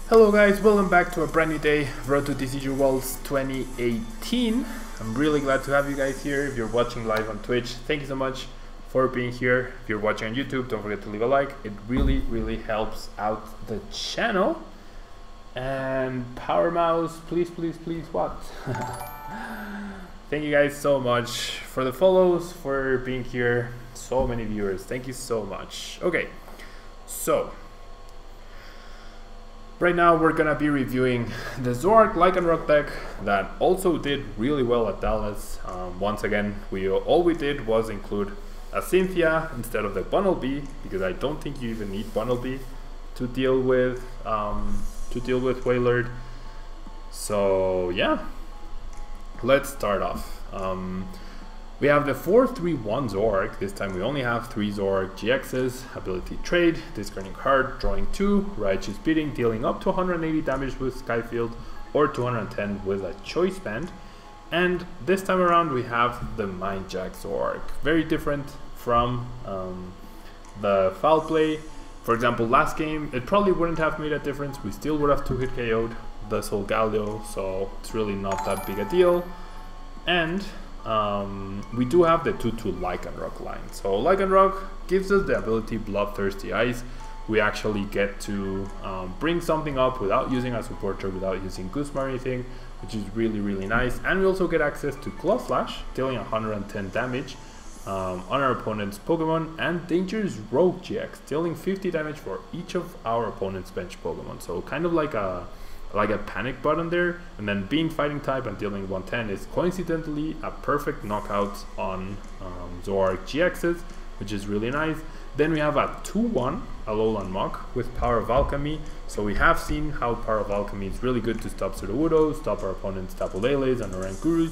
Hello guys, welcome back to a brand new day, Road to TCG Worlds 2018. I'm really glad to have you guys here. If you're watching live on Twitch, thank you so much for being here. If you're watching on YouTube, don't forget to leave a like. It really helps out the channel. And Power Mouse, please, what? Thank you guys so much for the follows, for being here. So many viewers, thank you so much. Okay, so right now we're gonna be reviewing the Zoroark Lycanroc deck that also did really well at Dallas. Once again, all we did was include a Cynthia instead of the Bundle B, because I don't think you even need Bundle B to deal with Wailord. So yeah, let's start off. We have the 4-3-1 Zoroark. This time we only have 3 Zoroark-GXs, ability trade, discarding card, drawing 2, righteous beating, dealing up to 180 damage with Sky Field or 210 with a choice band. And this time around we have the Mind Jack Zoroark. Very different from the foul play. For example, last game it probably wouldn't have made a difference. We still would have 2-hit KO'd the Solgaleo, so it's really not that big a deal. And we do have the 2-2 Lycanroc line. So Lycanroc gives us the ability Bloodthirsty Eyes. We actually get to bring something up without using a supporter, without using Guzma or anything, which is really nice. And we also get access to Claw Slash, dealing 110 damage on our opponent's Pokemon, and Dangerous Rogue-GX, dealing 50 damage for each of our opponent's bench Pokemon. So kind of like a panic button there, and then being fighting type and dealing 110 is coincidentally a perfect knockout on Zoroark-GXs, which is really nice. Then we have a 2-1 Alolan Muk with Power of Alchemy. So we have seen how Power of Alchemy is really good to stop Sudowoodo, stop our opponent's Tapu Lele-s and Orankurs.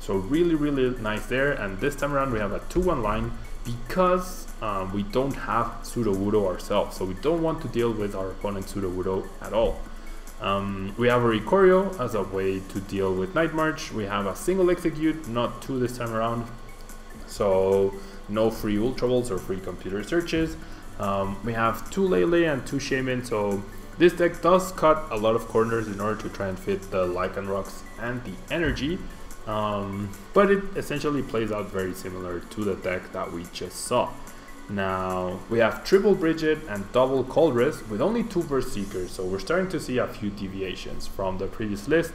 So really nice there. And this time around we have a 2-1 line because we don't have Sudowoodo ourselves, so we don't want to deal with our opponent's Sudowoodo at all. We have Oricorio as a way to deal with Night March. We have a single Exeggcute, not 2 this time around, so no free Ultra Balls or free computer searches. We have 2 Lele and 2 Shaymin, so this deck does cut a lot of corners in order to try and fit the Lycanrocs and the energy, but it essentially plays out very similar to the deck that we just saw. Now we have triple Brigette and double Colress with only 2 burst Seekers, so we're starting to see a few deviations from the previous list.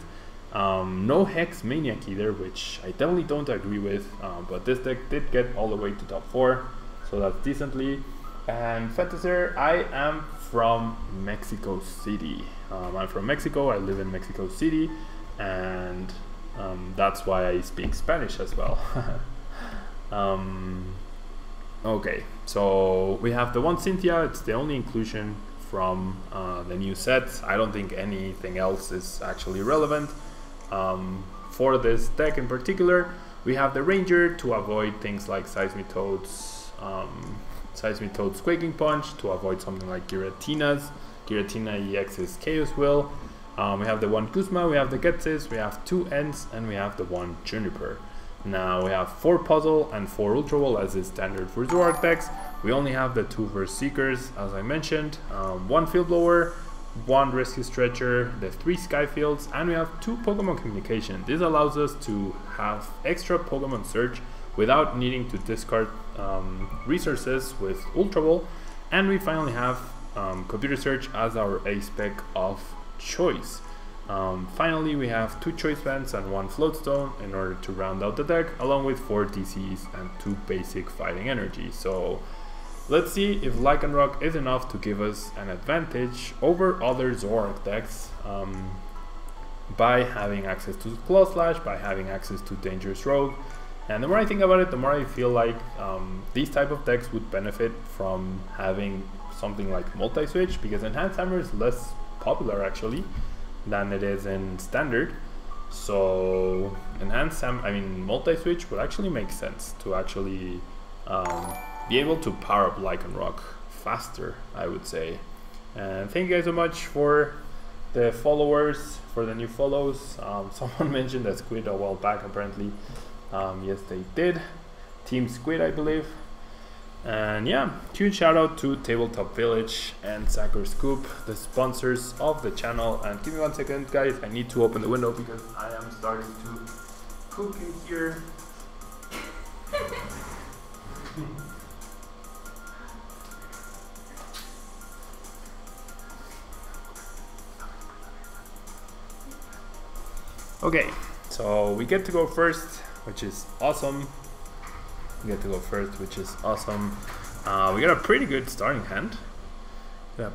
No Hex Maniac either, which I definitely don't agree with, but this deck did get all the way to top 4, so that's decently. And Fantaser, I am from Mexico City. I'm from Mexico, I live in Mexico City, and that's why I speak Spanish as well. Okay, so we have the one Cynthia. It's the only inclusion from the new set. I don't think anything else is actually relevant for this deck in particular. We have the Ranger to avoid things like Seismitoad's Quaking Punch, to avoid something like Giratina EX's Chaos Will. We have the one Guzma, we have the Ghetsis, we have 2 N's, and we have the one Juniper. Now we have 4 Puzzle and 4 Ultra Ball as is standard for Zoroark decks. We only have the 2 Verse Seekers, as I mentioned, 1 Field Blower, 1 Rescue Stretcher, the 3 Sky Fields, and we have 2 Pokémon Communication. This allows us to have extra Pokémon Search without needing to discard resources with Ultra Ball. And we finally have Computer Search as our A-Spec of choice. Finally, we have 2 choice bands and 1 float stone in order to round out the deck, along with 4 DCs and 2 basic fighting energy. So let's see if Lycanroc is enough to give us an advantage over other Zoroark decks by having access to Claw Slash, by having access to Dangerous Rogue. And the more I think about it, the more I feel like these type of decks would benefit from having something like multi-switch, because Enhanced Hammer is less popular actually than it is in standard. So multi-switch would actually make sense to actually be able to power up Lycanroc faster, I would say. And thank you guys so much for the followers, for the new follows. Someone mentioned that Squid a while back apparently. Yes, they did. Team Squid, I believe. And yeah, huge shout out to Tabletop Village and Sacker Scoop, the sponsors of the channel. And give me 1 second, guys, I need to open the window because I am starting to cook in here. Okay, so we get to go first, which is awesome. We got a pretty good starting hand. With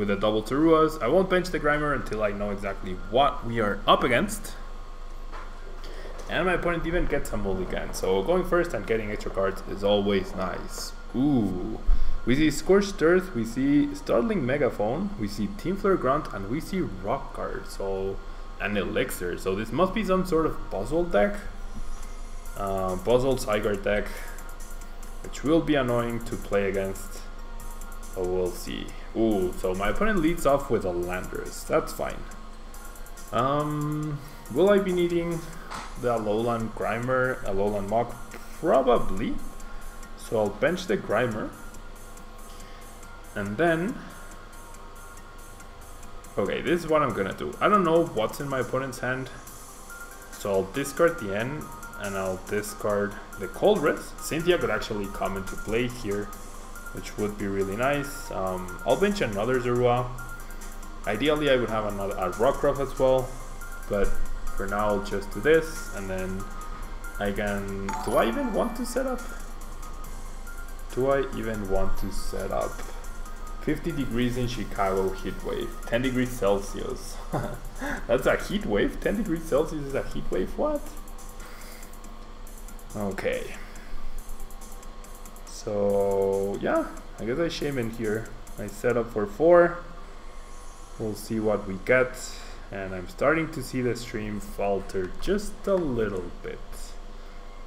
a double Zoruas. I won't bench the Grimer until I know exactly what we are up against. And my opponent even gets a mulligan. So going first and getting extra cards is always nice. Ooh. We see Scorched Earth, we see Startling Megaphone, we see Team Flare Grunt, and we see Rock Card. So an Elixir. So this must be some sort of puzzle deck. Puzzle Zygarde deck, which will be annoying to play against. So we'll see. Ooh, so my opponent leads off with a Landorus. That's fine. Will I be needing the Alolan Grimer, Alolan Muk? Probably. So I'll bench the Grimer. And then... okay, this is what I'm gonna do. I don't know what's in my opponent's hand. So I'll discard the N and I'll discard the Colress. Cynthia could actually come into play here, which would be really nice. I'll bench another Zorua. Ideally I would have a Rockruff as well, but for now I'll just do this, and then I can... do I even want to set up? 50 degrees in Chicago heat wave, 10 degrees Celsius. That's a heat wave? 10 degrees Celsius is a heat wave? What? Okay. So yeah, I guess I Shaymin here. I set up for 4. We'll see what we get. And I'm starting to see the stream falter just a little bit,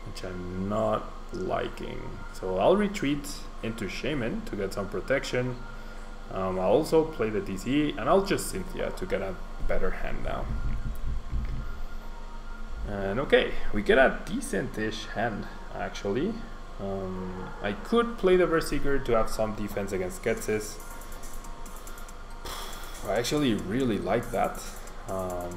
which I'm not liking. So I'll retreat into Shaymin to get some protection. I'll also play the DC, and I'll just Cynthia to get a better hand now. And okay, we get a decent-ish hand, actually. I could play the Berserker to have some defense against Ghetsis. I actually really like that. I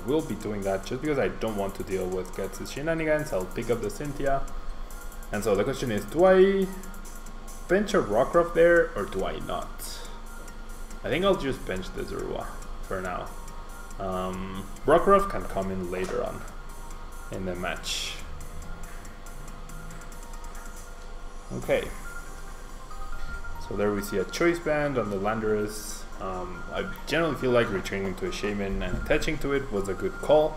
will be doing that just because I don't want to deal with Ghetsis shenanigans. I'll pick up the Cynthia. And so the question is, do I bench a Rockruff there or do I not? I think I'll just bench the Zorua for now. Rockruff can come in later on in the match. Okay. So there we see a Choice Band on the Landorus. I generally feel like retreating to a Shaymin and attaching to it was a good call.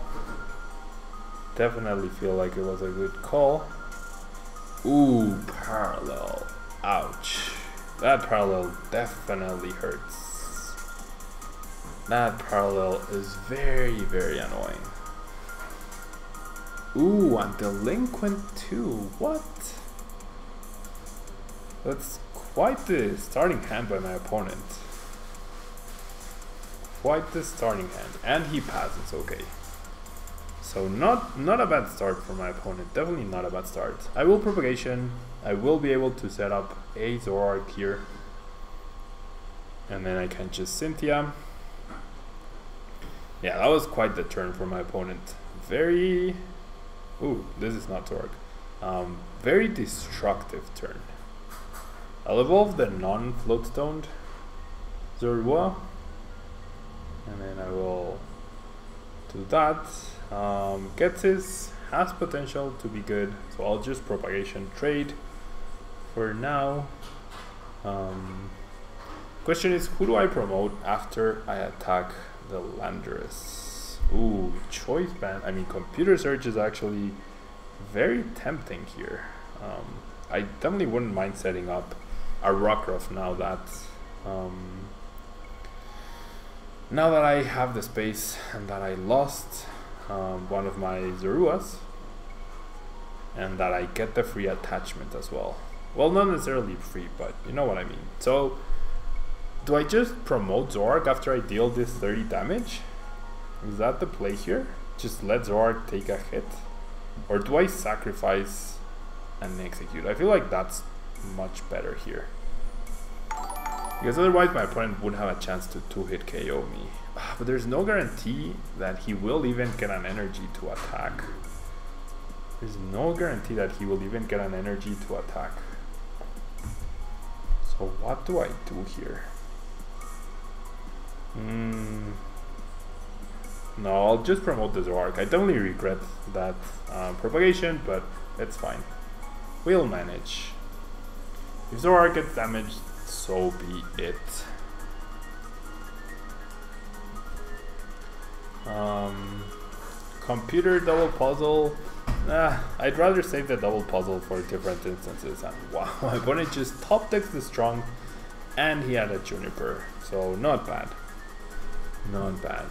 Definitely feel like it was a good call. Ooh, parallel. Ouch. That parallel definitely hurts. That parallel is very, very annoying. Ooh, and Delinquent too. What? That's quite the starting hand by my opponent. Quite the starting hand. And he passes, okay. So not a bad start for my opponent. Definitely not a bad start. I will Propagation. I will be able to set up a Zoroark here. And then I can just Cynthia. Yeah, that was quite the turn for my opponent. Very... ooh, this is not Zoroark. Very destructive turn. I'll evolve the non-Float Stone Zorua. And then I will do that. Ghetsis has potential to be good, so I'll just Propagation trade for now. Question is, who do I promote after I attack the Landorus? Ooh, Choice Band. I mean, Computer Search is actually very tempting here. I definitely wouldn't mind setting up a Rockruff now that I have the space and that I lost one of my Zoruas, and that I get the free attachment as well. Well, not necessarily free, but you know what I mean. So, do I just promote Zoroark after I deal this 30 damage? Is that the play here? Just let Zoroark take a hit? Or do I sacrifice and Exeggcute. I feel like that's much better here. Because otherwise my opponent would have a chance to 2-hit KO me. But there's no guarantee that he will even get an energy to attack. There's no guarantee that he will even get an energy to attack. So what do I do here? No, I'll just promote the Zoroark. I definitely regret that propagation, but it's fine. We'll manage. If Zoroark gets damaged, so be it. Computer double puzzle. I'd rather save the double puzzle for different instances. And wow, my opponent just top decks the strong, and he had a Juniper, so not bad. Not bad.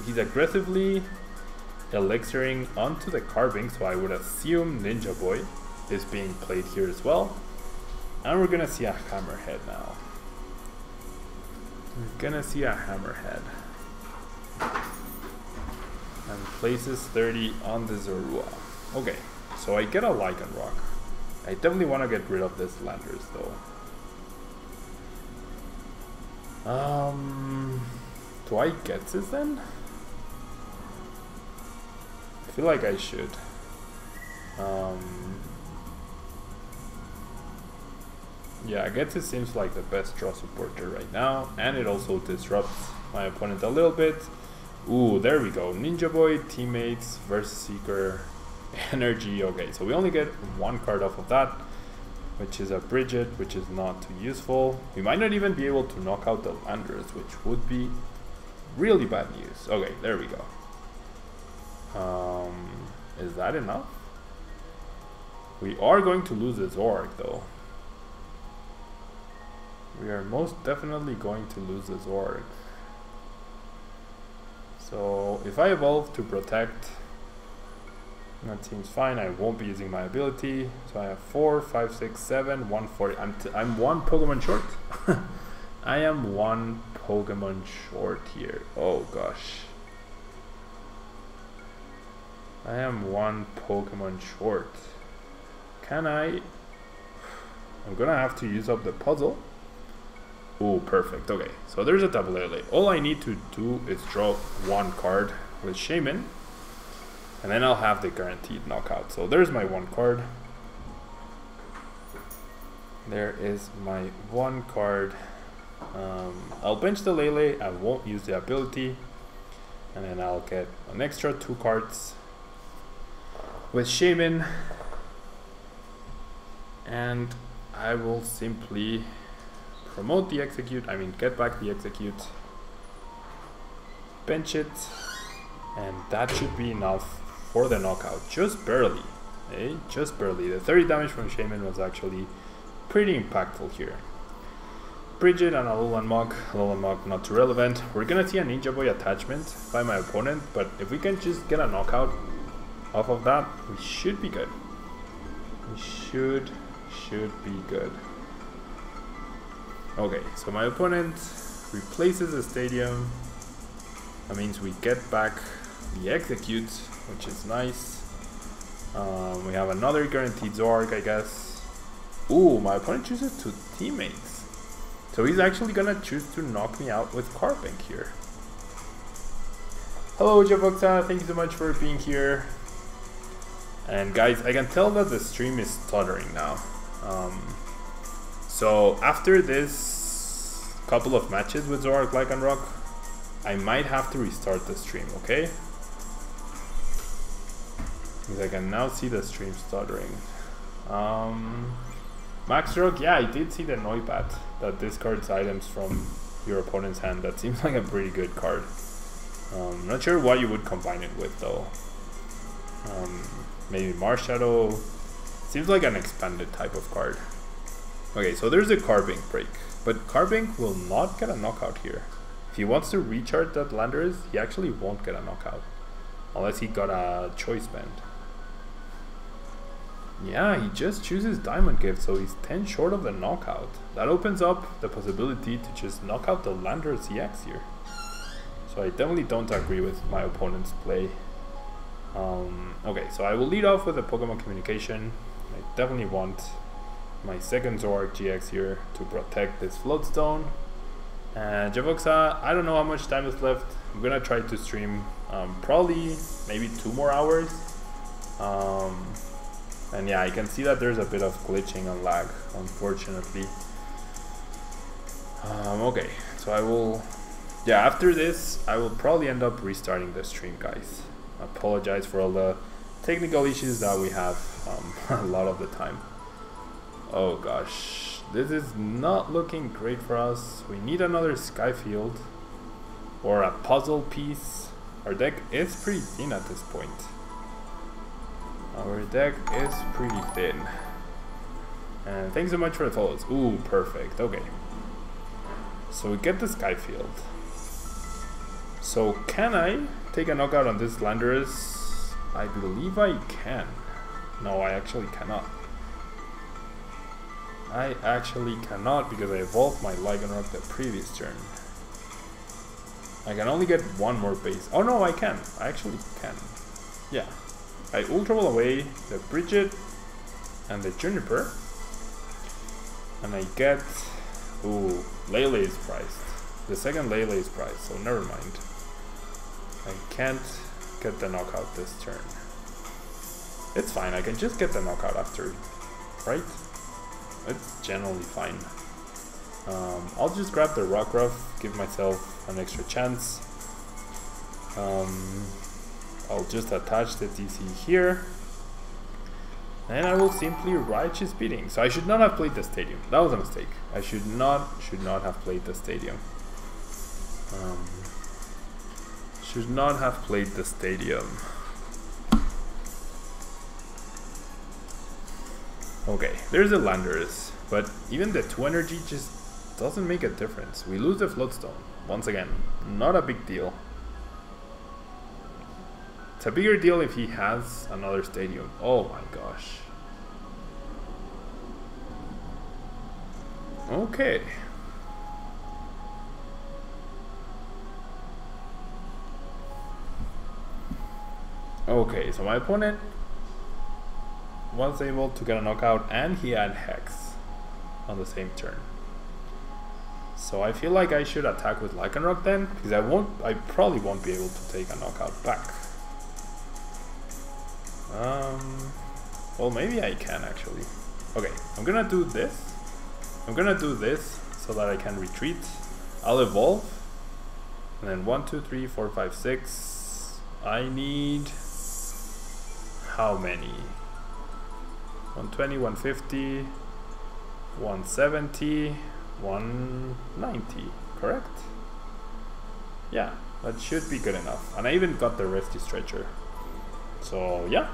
He's aggressively elixiring onto the carving, so I would assume Ninja Boy is being played here as well. And we're gonna see a Hammerhead now. We're gonna see a Hammerhead. And places 30 on the Zorua. Okay, so I get a Lycanroc. I definitely want to get rid of this Landers though. Do I get this then? I feel like I should. Yeah, Ghetsis seems like the best draw supporter right now, and it also disrupts my opponent a little bit. Ooh, there we go. Ninja Boy, teammates versus Seeker, energy. Okay, so we only get one card off of that, which is a Brigette, which is not too useful. We might not even be able to knock out the Landers, which would be really bad news. Okay, there we go. Is that enough? We are going to lose the Zoroark though. We are most definitely going to lose the Zoroark. So if I evolve to protect, that seems fine. I won't be using my ability. So I have 4, 5, 6, 7, 140. I'm one Pokemon short. I am one Pokemon short here. Oh gosh. I am one Pokemon short. Can I? I'm gonna have to use up the puzzle. Oh, perfect. Okay, so there's a Tapu Lele. All I need to do is draw one card with Shaymin, and then I'll have the guaranteed knockout. So there's my one card. There is my one card. I'll bench the Lele. I won't use the ability, and then I'll get an extra 2 cards with Shaymin, and I will simply promote the Exeggcute, get back the Exeggcute, bench it, and that should be enough for the knockout. Just barely, eh? Just barely. The 30 damage from Shaymin was actually pretty impactful here. Brigette and Alolan Muk not too relevant. We're gonna see a Ninja Boy attachment by my opponent, but if we can just get a knockout off of that, we should be good. We should be good. Okay, so my opponent replaces the stadium. That means we get back the Exeggcute, which is nice. We have another guaranteed Zoroark, I guess. Ooh, my opponent chooses 2 teammates. So he's actually gonna choose to knock me out with Carpink here. Hello, Javoxa, thank you so much for being here. And guys, I can tell that the stream is stuttering now. So after this couple of matches with Zoroark Lycanroc, I might have to restart the stream, okay? Because I can now see the stream stuttering. Maxrock, yeah, I did see the Noibat that discards items from your opponent's hand. That seems like a pretty good card. Not sure what you would combine it with though. Maybe Marshadow. Seems like an expanded type of card. Okay, so there's a Carpink break, but Carpink will not get a knockout here. If he wants to recharge that Landers, he actually won't get a knockout. Unless he got a choice band. Yeah, he just chooses Diamond Gift, so he's 10 short of the knockout. That opens up the possibility to just knock out the Landers EX here. So I definitely don't agree with my opponent's play. Okay, so I will lead off with the Pokemon Communication. I definitely want my second Zoroark-GX here to protect this Float Stone. And Javoxa, I don't know how much time is left. I'm gonna try to stream probably maybe 2 more hours. And yeah, I can see that there's a bit of glitching and lag, unfortunately. Okay, so I will, yeah, after this, I will probably end up restarting the stream, guys. I apologize for all the technical issues that we have a lot of the time. Oh gosh, this is not looking great for us. We need another Sky Field or a puzzle piece. Our deck is pretty thin at this point. Our deck is pretty thin. And thanks so much for the follows. Ooh, perfect. Okay. So we get the Sky Field. So can I take a knockout on this Landorus? I believe I can. No, I actually cannot. I actually cannot because I evolved my Lycanroc the previous turn. I can only get 1 more base. Oh no, I can. I actually can. Yeah. I Ultra Ball away the Brigette and the Juniper. And I get... Ooh, Lele is priced. The second Lele is priced, so never mind. I can't get the knockout this turn. It's fine, I can just get the knockout after, right? It's generally fine. I'll just grab the Rockruff, give myself an extra chance. I'll just attach the TC here. And I will simply ride his beating. So I should not have played the stadium. That was a mistake. I should not have played the stadium. Should not have played the stadium. Okay, there's a Landorus, but even the 2 energy just doesn't make a difference. We lose the Float Stone. Once again, not a big deal. It's a bigger deal if he has another stadium. Oh my gosh. Okay. Okay, so my opponent was able to get a knockout and he had Hex on the same turn. So I feel like I should attack with Lycanroc then, because I probably won't be able to take a knockout back. Well, maybe I can actually. Okay, I'm gonna do this. I'm gonna do this so that I can retreat. I'll evolve. And then 1, 2, 3, 4, 5, 6. I need... how many? 120, 150, 170, 190, correct? Yeah, that should be good enough. And I even got the Rescue Stretcher. So yeah,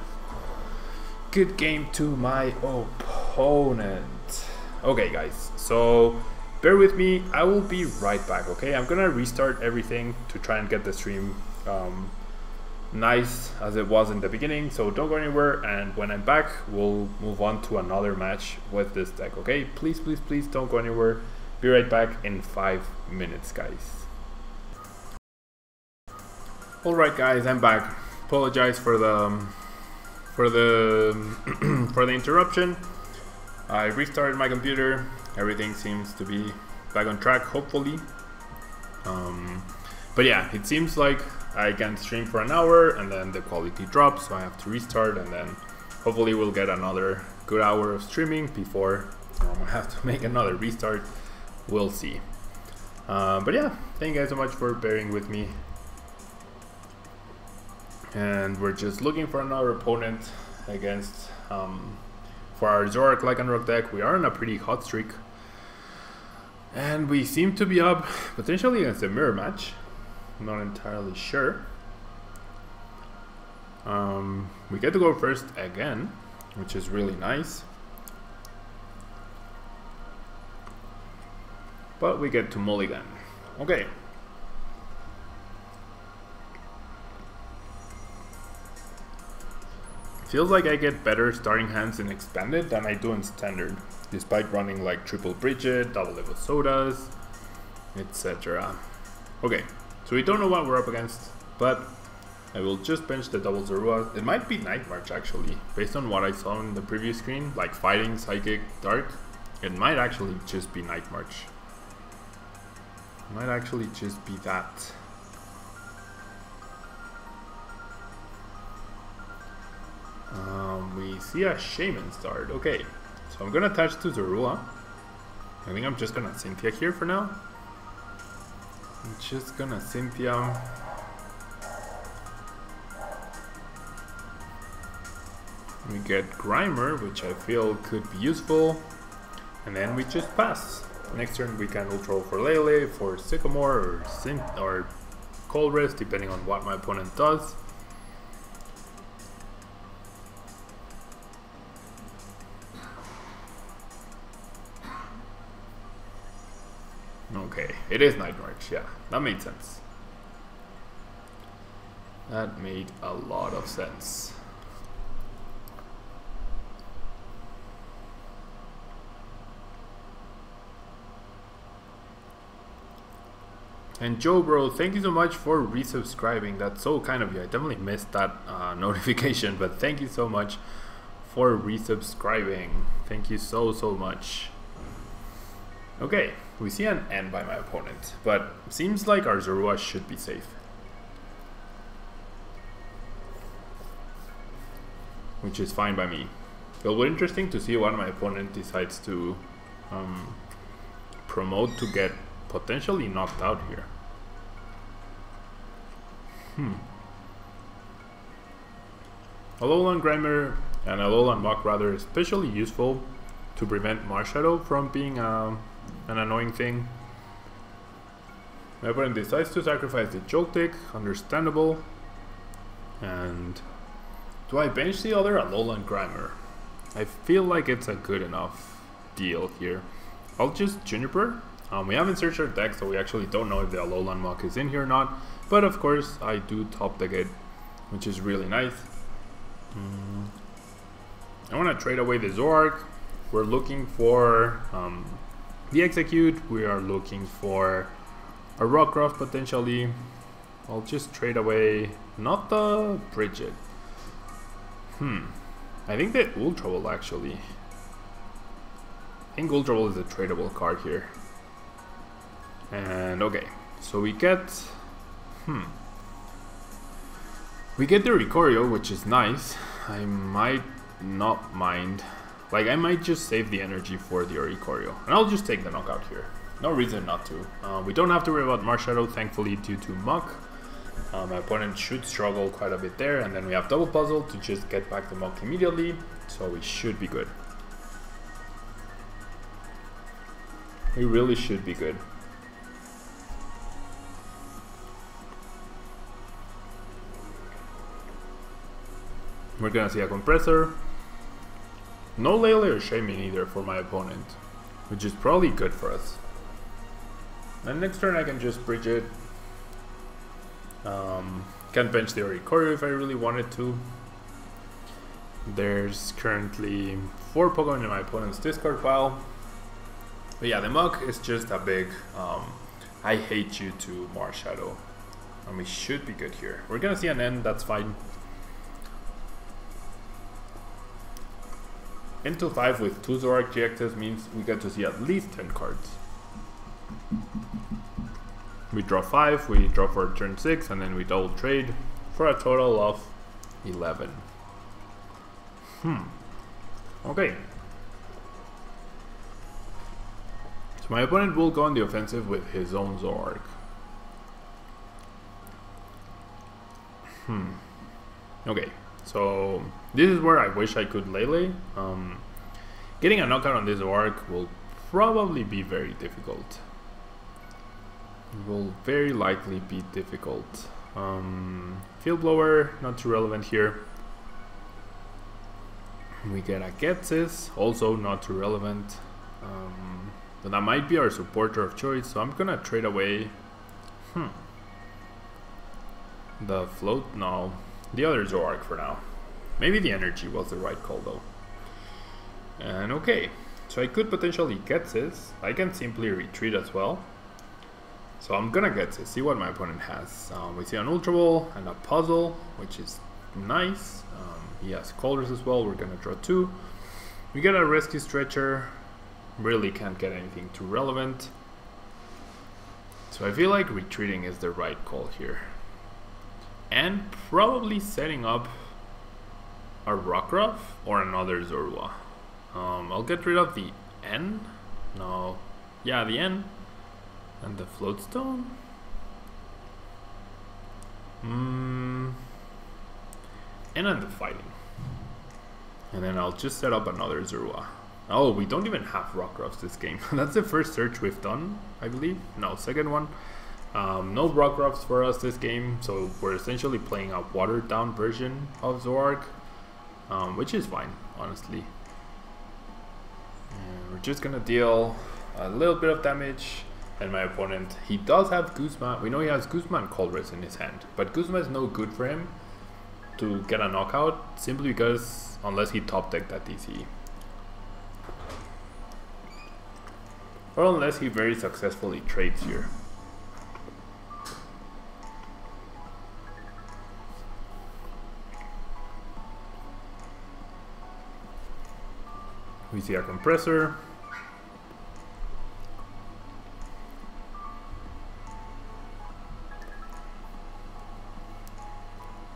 good game to my opponent. Okay guys, so bear with me, I will be right back, okay? I'm gonna restart everything to try and get the stream nice as it was in the beginning, so don't go anywhere, and when I'm back we'll move on to another match with this deck, okay? Please don't go anywhere. Be right back in 5 minutes, guys. Alright guys, I'm back. Apologize for the interruption. I restarted my computer. Everything seems to be back on track, hopefully. But yeah, it seems like I can stream for an hour and then the quality drops, so I have to restart, and then hopefully we'll get another good hour of streaming before I have to make another restart. We'll see. But yeah, thank you guys so much for bearing with me. And we're just looking for another opponent against, for our Zoroark Lycanroc deck. We are on a pretty hot streak. And we seem to be up potentially against a mirror match. I'm not entirely sure. We get to go first again, which is really nice. But we get to mulligan. Okay. Feels like I get better starting hands in Expanded than I do in Standard, despite running like triple Brigette, double level sodas, etc. Okay, so we don't know what we're up against, but I will just bench the double Zorua. It might be Night March actually, based on what I saw in the previous screen, like Fighting, Psychic, Dark. It might actually just be Night March. It might actually just be that. We see a Shaymin start. Okay, so I'm gonna attach to Zorua. I think I'm just gonna Cynthia here for now. I'm just gonna Cynthia. We get Grimer, which I feel could be useful, and then we just pass. Next turn we can Ultra for Lele, for Sycamore, or Colress, depending on what my opponent does. Okay, it is Night March, yeah, that made sense. That made a lot of sense. And Joe Bro, thank you so much for resubscribing. That's so kind of you. I definitely missed that notification, but thank you so much for resubscribing. Thank you so much. Okay, we see an N by my opponent, but seems like our Zorua should be safe. Which is fine by me. It'll be interesting to see what my opponent decides to promote to get potentially knocked out here. Alolan Grimer and Alolan Muk rather especially useful to prevent Marshadow from being an annoying thing. My opponent decides to sacrifice the Joltik, understandable. And do I bench the other Alolan Grimer? I feel like it's a good enough deal here. I'll just Juniper. We haven't searched our deck, so we actually don't know if the Alolan Muk is in here or not. But of course, I do top deck it, which is really nice. I want to trade away the Zoroark. We're looking for the Exeggcute. We are looking for a Rockruff potentially. I'll just trade away, not the Brigette. I think the Ultra Ball actually. I think Ultra Ball is a tradable card here. And okay, so we get we get the Oricorio, which is nice. I might not mind, like I might just save the energy for the Oricorio, and I'll just take the knockout here. No reason not to. We don't have to worry about Marshadow, thankfully, due to Muk. My opponent should struggle quite a bit there, and then we have double puzzle to just get back the Muk immediately, so we should be good. We really should be good. We're gonna see a Compressor. No Lele or Shaymin either for my opponent, which is probably good for us. And next turn I can just Brigette. Can bench the Oricorio if I really wanted to. There's currently 4 Pokemon in my opponent's discard pile. But yeah, the Muk is just a big I hate you to Marshadow. And we should be good here. We're gonna see an N, that's fine. Into 5 with 2 Zoroark-GXs means we get to see at least 10 cards. We draw 5, we draw for turn 6, and then we double trade for a total of 11. Okay. So my opponent will go on the offensive with his own Zoroark. Okay, so this is where I wish I could Lele. Getting a knockout on this Zoroark will probably be very difficult. It will very likely be difficult. Field Blower, not too relevant here. We get a Ghetsis, also not too relevant. But that might be our supporter of choice, so I'm gonna trade away the Float, no, the other Zoroark for now. Maybe the energy was the right call though. And okay, so I could potentially get this. I can simply retreat as well. So I'm gonna get to see what my opponent has. We see an Ultra Ball and a Puzzle, which is nice. He has Colress as well. We're gonna draw 2. We get a Rescue Stretcher. Really can't get anything too relevant. So I feel like retreating is the right call here. And probably setting up a Rockruff or another Zorua. I'll get rid of the N. No. Yeah, the N. And the Float Stone. And then the Fighting. And then I'll just set up another Zorua. Oh, we don't even have Rockruffs this game. That's the first search we've done, I believe. No, second one. No Rockruffs for us this game, so we're essentially playing a watered down version of Zoroark, which is fine, honestly. And we're just gonna deal a little bit of damage. And my opponent, he does have Guzma. We know he has Guzma and Colress in his hand, but Guzma is no good for him to get a knockout, simply because unless he top decked that DC. Or unless he very successfully trades here. We see a Compressor.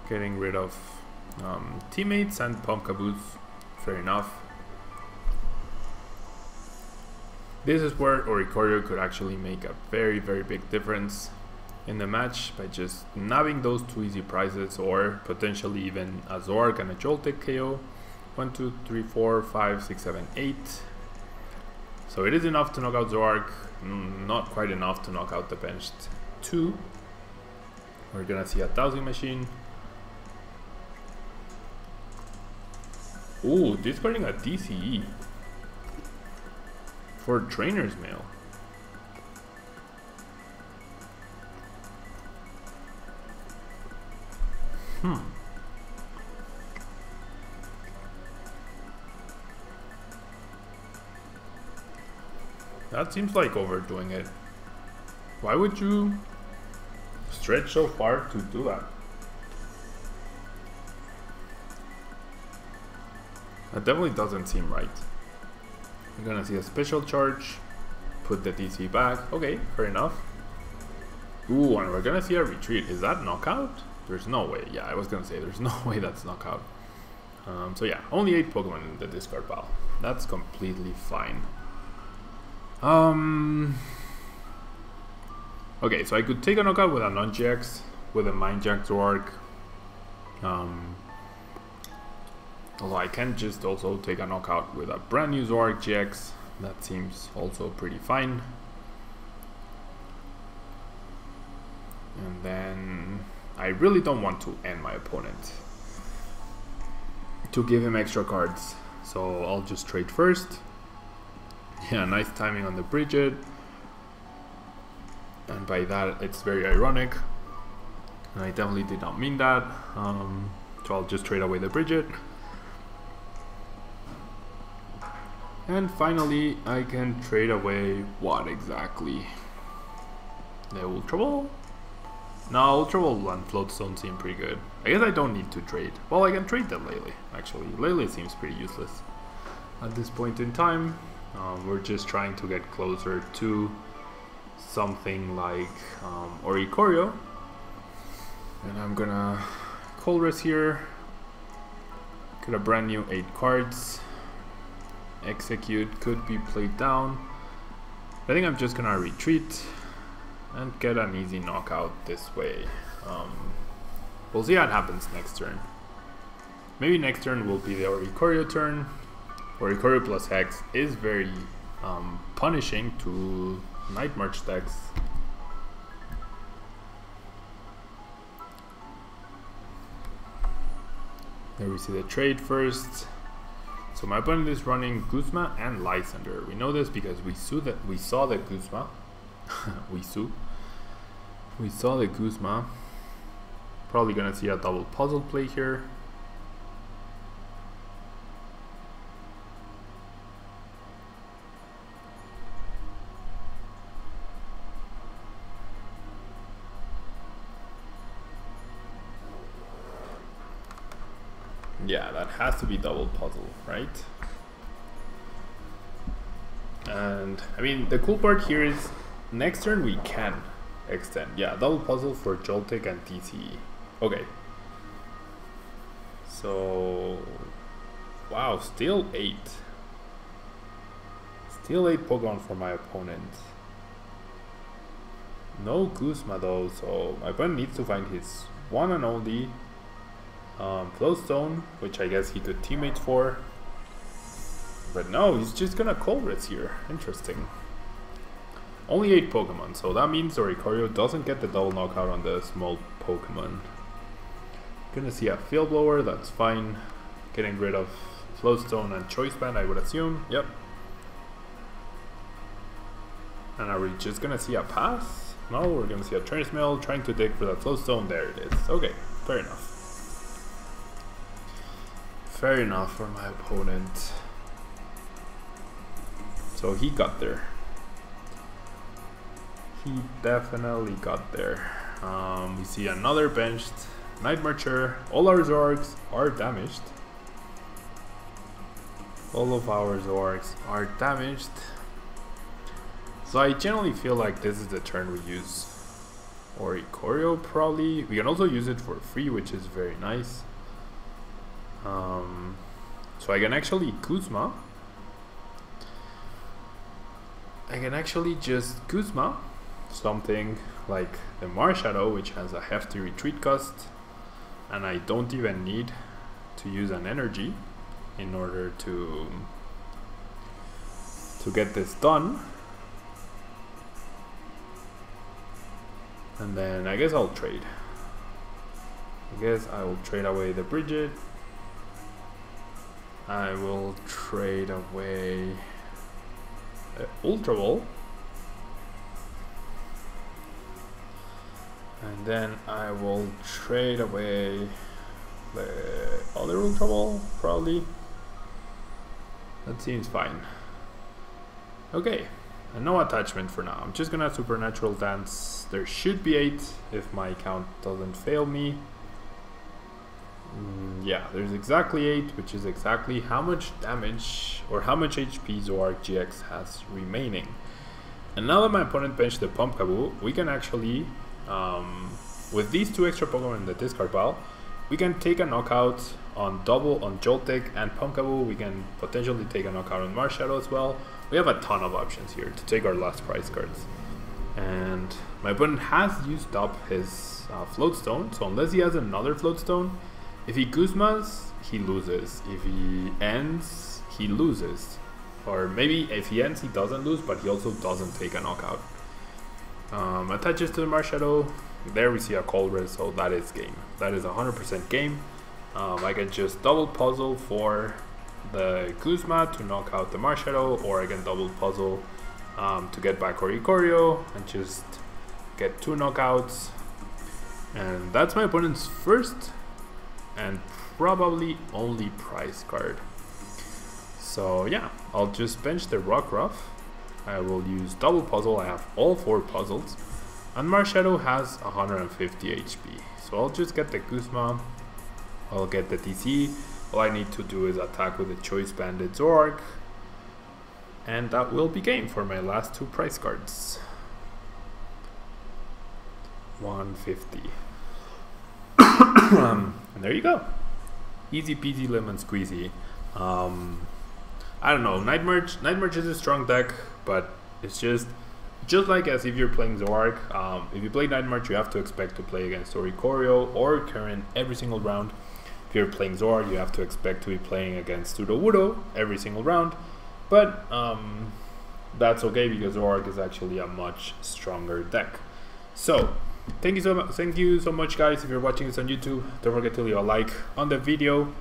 Getting rid of teammates and Pumpka BUS. Fair enough. This is where Oricorio could actually make a very, very big difference in the match by just nabbing those 2 easy prizes, or potentially even a Zoroark and a Joltik KO. 1, 2, 3, 4, 5, 6, 7, 8. So it is enough to knock out Zoroark, not quite enough to knock out the benched 2. We're gonna see a Dowsing Machine. Ooh, discarding a DCE. For Trainer's Mail. That seems like overdoing it. Why would you stretch so far to do that? That definitely doesn't seem right. We're gonna see a special charge, put the DC back. Okay, fair enough. Ooh, and we're gonna see a retreat. Is that knockout? There's no way. Yeah, I was gonna say there's no way that's knockout. So yeah, only 8 Pokemon in the discard pile. That's completely fine. Okay, so I could take a knockout with a non-GX, with a Mind Jack Zoroark. Although I can just also take a knockout with a brand new Zoroark-GX. That seems also pretty fine. And then I really don't want to end my opponent to give him extra cards. So I'll just trade first. Yeah, nice timing on the Brigette. And by that, it's very ironic. And I definitely did not mean that. So I'll just trade away the Brigette. And finally, I can trade away what exactly? The Ultra Ball? No, Ultra Ball and Float Stone seem pretty good. I guess I don't need to trade. Well, I can trade the Lele, actually. Lele seems pretty useless at this point in time. We're just trying to get closer to something like Oricorio. And I'm gonna Colress here. Get a brand new 8 cards. Exeggcute could be played down. I think I'm just gonna retreat and get an easy knockout this way. We'll see what happens next turn. Maybe next turn will be the Oricorio turn. Oricorio plus Hex is very punishing to Night March decks. There we see the trade first. So my opponent is running Guzma and Lysander. We know this because we saw the Guzma. we saw the Guzma. Probably gonna see a double puzzle play here. Yeah, that has to be double puzzle, right? And I mean, the cool part here is next turn we can extend. Yeah, double puzzle for Joltik and TCE. Okay. So, wow, still 8. Still 8 Pokemon for my opponent. No Guzma though, so my opponent needs to find his one and only Float Stone, which I guess he could teammate for. But no, he's just gonna Colress here. Interesting. Only 8 Pokemon, so that means Oricorio doesn't get the double knockout on the small Pokemon. Gonna see a Field Blower, that's fine. Getting rid of Float Stone and Choice Band, I would assume. Yep. And are we just gonna see a pass? No, we're gonna see a Transmail trying to dig for that Float Stone. There it is. Okay, fair enough. Fair enough for my opponent. So he got there. He definitely got there. We see another benched Night Marcher. All our Zoroarks are damaged. All of our Zoroarks are damaged. So I generally feel like this is the turn we use Oricorio probably. We can also use it for free, which is very nice. So I can actually Guzma. I can actually just Guzma something like the Marshadow, which has a hefty retreat cost, and I don't even need to use an energy in order to get this done. And then I guess I'll trade. I guess I will trade away the Brigette. I will trade away the Ultra Ball. And then I will trade away the other Ultra Ball, probably. That seems fine. Okay, and no attachment for now. I'm just gonna Supernatural Dance. There should be 8 if my count doesn't fail me. Yeah, there's exactly 8, which is exactly how much damage or how much HP Zoroark-GX has remaining. And now that my opponent benched the Pumpkaboo, we can actually, with these 2 extra Pokemon in the discard pile, we can take a knockout on double on Joltik and Pumpkaboo. We can potentially take a knockout on Marshadow as well. We have a ton of options here to take our last prize cards. And my opponent has used up his Float Stone, so unless he has another Float Stone, if he Guzmas, he loses. If he ends, he loses. Or maybe if he ends, he doesn't lose, but he also doesn't take a knockout. Attaches to the Marshadow. There we see a Colress, so that is game. That is 100% game. I can just double puzzle for the Guzma to knock out the Marshadow, or I can double puzzle to get back Oricorio and just get 2 knockouts. And that's my opponent's first and probably only prize card. So yeah, I'll just bench the Rockruff. I will use double puzzle. I have all 4 puzzles. And Marshadow has 150 HP. So I'll just get the Guzma. I'll get the TC. All I need to do is attack with the Choice Banded Zoroark. And that will be game for my last 2 prize cards. 150. And there you go. Easy peasy lemon squeezy. I don't know, Night March is a strong deck, but it's just like as if you're playing Zoroark. If you play Night March, you have to expect to play against Oricorio or Current every single round. If you're playing Zoroark, you have to expect to be playing against Sudowoodo every single round. But that's okay, because Zoroark is actually a much stronger deck. So thank you so much guys. If you're watching this on YouTube, don't forget to leave a like on the video.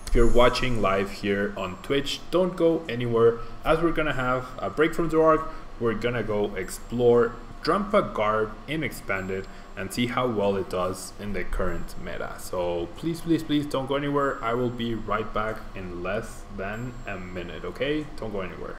If you're watching live here on Twitch, don't go anywhere, as we're gonna have a break from Zoroark. We're gonna go explore Drampa Guard in Expanded and see how well it does in the current meta. So please don't go anywhere. I will be right back in less than a minute, okay? Don't go anywhere.